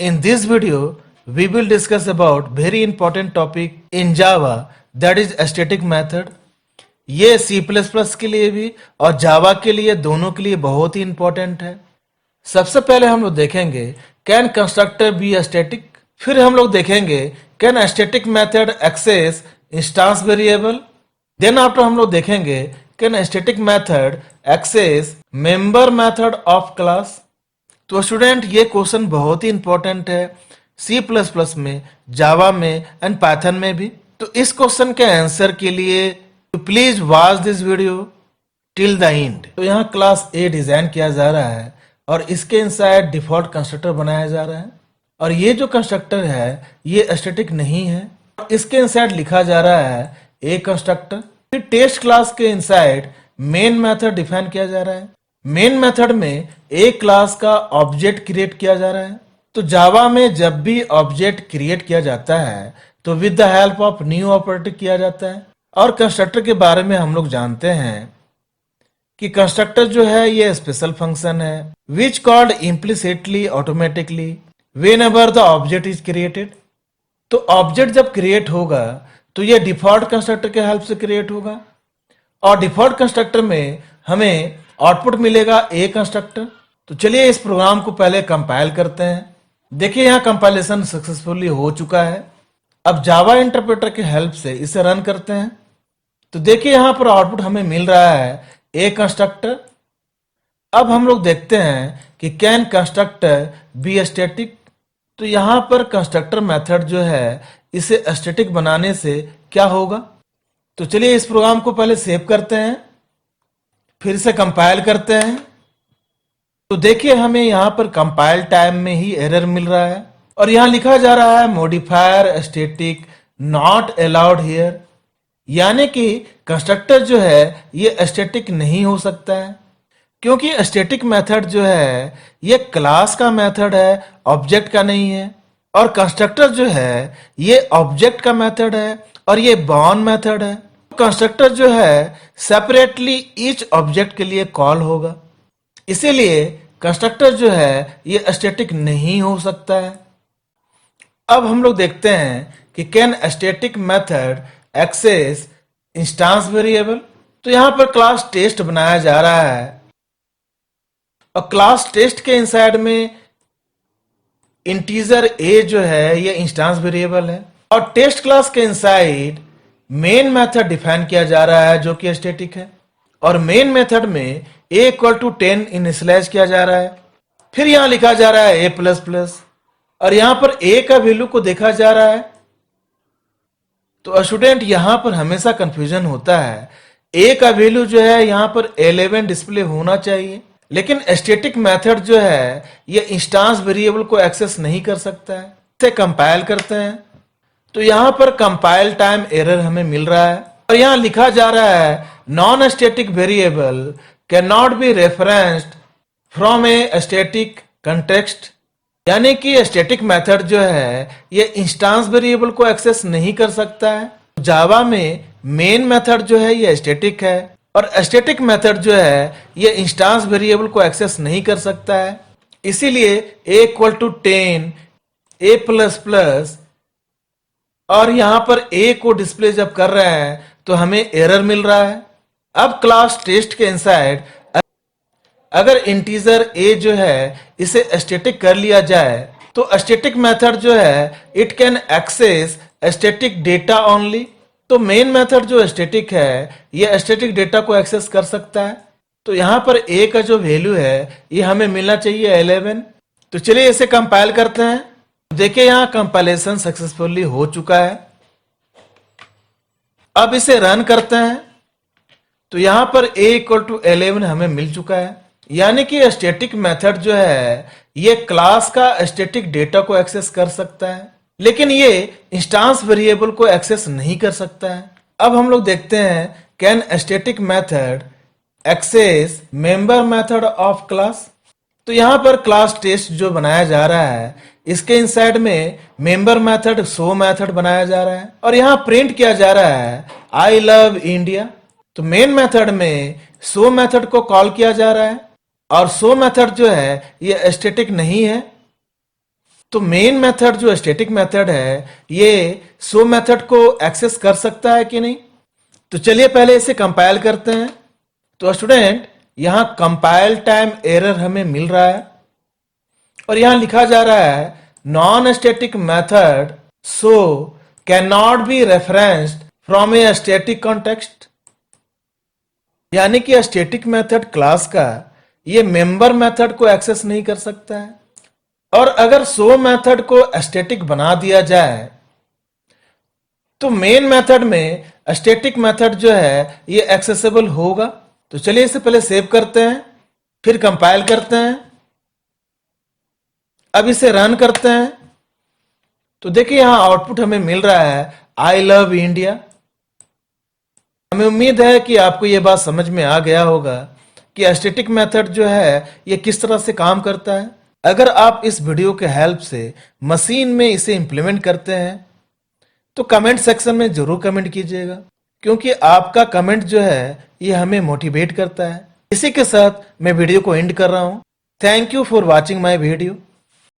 In this video, we will discuss about very important topic in Java, that is static method. ये C++ के लिए भी और जावा के लिए दोनों के लिए बहुत ही इंपॉर्टेंट है। सबसे पहले हम लोग देखेंगे कैन कंस्ट्रक्टर बी स्टैटिक, फिर हम लोग देखेंगे can static method access instance variable, then after हम लोग देखेंगे can static method access member method of class. तो स्टूडेंट ये क्वेश्चन बहुत ही इंपॉर्टेंट है C++ में, जावा में एंड पाइथन में भी। तो इस क्वेश्चन के आंसर के लिए please watch this video till the end. तो यहाँ क्लास A डिजाइन किया जा रहा है और इसके इनसाइड डिफॉल्ट कंस्ट्रक्टर बनाया जा रहा है, और ये जो कंस्ट्रक्टर है ये स्टैटिक नहीं है। इसके इनसाइड लिखा जा रहा है ए कंस्ट्रक्टर। फिर टेस्ट क्लास के इनसाइड मेन मेथड डिफाइन किया जा रहा है। मेन मेथड में एक क्लास का ऑब्जेक्ट क्रिएट किया जा रहा है। तो जावा में जब भी ऑब्जेक्ट क्रिएट किया जाता है तो with the help of new operator किया जाता है। और कंस्ट्रक्टर के बारे में हम लोग जानते हैं कि कंस्ट्रक्टर जो है ये स्पेशल फंक्शन है which called implicitly automatically whenever the object is created. तो ऑब्जेक्ट जब क्रिएट होगा तो ये डिफॉल्ट कंस्ट्रक्टर के हेल्प से क्रिएट होगा, और डिफॉल्ट कंस्ट्रक्टर में हमें आउटपुट मिलेगा ए कंस्ट्रक्टर। तो चलिए इस प्रोग्राम को पहले कंपाइल करते हैं। देखिए यहाँ कंपाइलेशन सक्सेसफुली हो चुका है। अब जावा इंटरप्रेटर के हेल्प से इसे रन करते हैं। तो देखिए यहाँ पर आउटपुट हमें मिल रहा है ए कंस्ट्रक्टर। अब हम लोग देखते हैं कि कैन कंस्ट्रक्टर बी स्टैटिक। तो यहाँ पर कंस्ट्रक्टर मेथड जो है इसे स्टैटिक बनाने से क्या होगा। तो चलिए इस प्रोग्राम को पहले सेव करते हैं, फिर से कंपाइल करते हैं। तो देखिए हमें यहाँ पर कंपाइल टाइम में ही एरर मिल रहा है, और यहाँ लिखा जा रहा है modifier static not allowed here, यानी कि कंस्ट्रक्टर जो है ये स्टैटिक नहीं हो सकता है, क्योंकि स्टैटिक मेथड जो है ये क्लास का मेथड है, ऑब्जेक्ट का नहीं है। और कंस्ट्रक्टर जो है ये ऑब्जेक्ट का मेथड है और ये बाउंड मेथड है। कंस्ट्रक्टर जो है सेपरेटली ईच ऑब्जेक्ट के लिए कॉल होगा, इसीलिए कंस्ट्रक्टर जो है ये स्टैटिक नहीं हो सकता है। अब हम लोग देखते हैं कि can static method access instance variable. तो यहां पर क्लास टेस्ट बनाया जा रहा है, और क्लास टेस्ट के इनसाइड में इंटीजर ए जो है ये इंस्टेंस वेरिएबल है, और टेस्ट क्लास के इनसाइड मेन मेथड डिफाइन किया जा रहा है जो कि स्टैटिक है, और मेन मेथड में a इक्वल टू 10 इनिशियलाइज किया जा रहा है। फिर यहां लिखा जा रहा है a++, और यहां पर a का वैल्यू को देखा जा रहा है। तो स्टूडेंट यहां पर हमेशा कंफ्यूजन होता है, a का वैल्यू जो है यहां पर 11 डिस्प्ले होना चाहिए, लेकिन स्टैटिक मेथड जो है ये इंस्टेंस वेरिएबल को एक्सेस नहीं कर सकता है। इसे कंपाइल करते हैं। तो यहां पर कंपाइल टाइम एरर हमें मिल रहा है, और यहां लिखा जा रहा है non static variable can not be referenced from a static context, यानी कि स्टैटिक मेथड जो है ये इंस्टेंस वेरिएबल को एक्सेस नहीं कर सकता है। जावा में मेन मेथड जो है ये स्टैटिक है, और स्टैटिक मेथड जो है ये इंस्टेंस वेरिएबल को एक्सेस नहीं कर सकता है, इसीलिए a इक्वल टू 10 a++, और यहां पर a को डिस्प्ले जब कर रहे हैं तो हमें एरर मिल रहा है। अब क्लास टेस्ट के इनसाइड अगर इंटीजर a जो है इसे स्टैटिक कर लिया जाए तो स्टैटिक मेथड जो है it can access static data only. तो मेन मेथड जो स्टैटिक है ये स्टैटिक डेटा को एक्सेस कर सकता है। तो यहां पर a का जो वैल्यू है ये हमें मिलना चाहिए 11। तो चलिए इसे कंपाइल करते हैं। देखिए यहां कंपाइलेशन सक्सेसफुली हो चुका है। अब इसे रन करते हैं। तो यहां पर a इक्वल टू 11 हमें मिल चुका है, यानी कि स्टैटिक मेथड जो है ये क्लास का स्टैटिक डेटा को एक्सेस कर सकता है, लेकिन ये इंस्टेंस वेरिएबल को एक्सेस नहीं कर सकता है। अब हम लोग देखते हैं can static method access member method of class. तो यहां पर क्लास टेस्ट जो बनाया जा रहा है इसके इनसाइड में मेंबर मेथड शो मेथड बनाया जा रहा है, और यहां प्रिंट किया जा रहा है आई लव इंडिया। तो मेन मेथड में शो मेथड को कॉल किया जा रहा है, और शो मेथड जो है ये स्टैटिक नहीं है, तो मेन मेथड जो स्टैटिक मेथड है ये शो मेथड को एक्सेस कर सकता है कि नहीं? तो चलिए पहले इसे कंपाइल करते हैं। तो स्टूडेंट यहां कंपाइल टाइम एरर हमें मिल रहा है और यहां लिखा जा रहा है non static method so can not be referenced from a static context, यानी कि स्टैटिक मेथड क्लास का ये मेंबर मेथड को एक्सेस नहीं कर सकता है। और अगर शो मेथड को स्टैटिक बना दिया जाए तो मेन मेथड में स्टैटिक मेथड जो है ये एक्सेसिबल होगा। तो चलिए इसे पहले सेव करते हैं, फिर कंपाइल करते हैं, अब इसे रन करते हैं। तो देखिए यहां आउटपुट हमें मिल रहा है आई लव इंडिया। हमें उम्मीद है कि आपको यह बात समझ में आ गया होगा कि स्टैटिक मेथड जो है ये किस तरह से काम करता है। अगर आप इस वीडियो के हेल्प से मशीन में इसे इंप्लीमेंट करते हैं तो कमेंट सेक्शन में जरूर कमेंट कीजिएगा, क्योंकि आपका कमेंट जो है ये हमें मोटिवेट करता है। इसी के साथ मैं वीडियो को एंड कर रहा हूं। Thank you for watching my video.